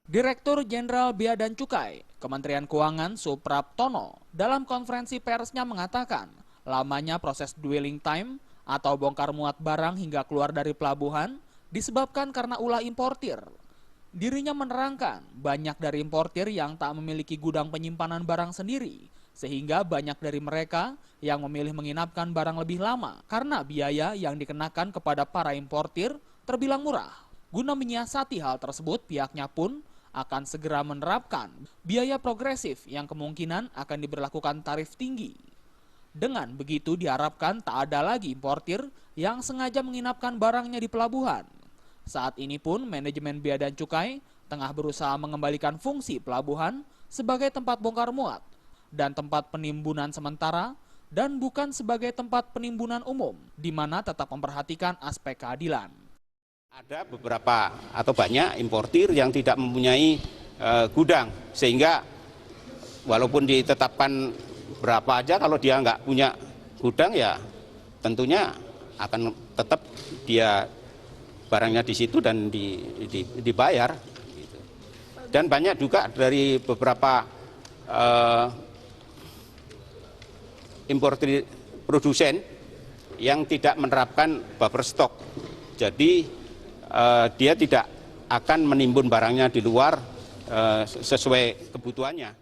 Direktur Jenderal Bea dan Cukai, Kementerian Keuangan Supraptono, dalam konferensi persnya mengatakan, lamanya proses dwelling time atau bongkar muat barang hingga keluar dari pelabuhan disebabkan karena ulah importir. Dirinya menerangkan, banyak dari importir yang tak memiliki gudang penyimpanan barang sendiri, sehingga banyak dari mereka yang memilih menginapkan barang lebih lama karena biaya yang dikenakan kepada para importir terbilang murah. Guna menyiasati hal tersebut, pihaknya pun akan segera menerapkan biaya progresif yang kemungkinan akan diberlakukan tarif tinggi. Dengan begitu diharapkan tak ada lagi importir yang sengaja menginapkan barangnya di pelabuhan. Saat ini pun manajemen Bea dan Cukai tengah berusaha mengembalikan fungsi pelabuhan sebagai tempat bongkar muat dan tempat penimbunan sementara dan bukan sebagai tempat penimbunan umum, di mana tetap memperhatikan aspek keadilan. Ada beberapa atau banyak importir yang tidak mempunyai gudang, sehingga walaupun ditetapkan berapa aja, kalau dia nggak punya gudang ya tentunya akan tetap dia barangnya di situ dan dibayar. Dan banyak juga dari beberapa importir produsen yang tidak menerapkan buffer stock. Jadi dia tidak akan menimbun barangnya di luar sesuai kebutuhannya.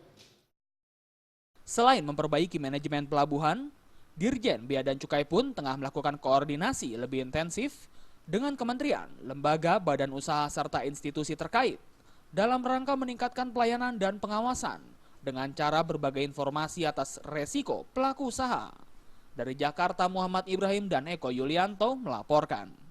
Selain memperbaiki manajemen pelabuhan, Dirjen Bea dan Cukai pun tengah melakukan koordinasi lebih intensif dengan kementerian, lembaga, badan usaha, serta institusi terkait dalam rangka meningkatkan pelayanan dan pengawasan dengan cara berbagai informasi atas resiko pelaku usaha. Dari Jakarta, Muhammad Ibrahim dan Eko Yulianto melaporkan.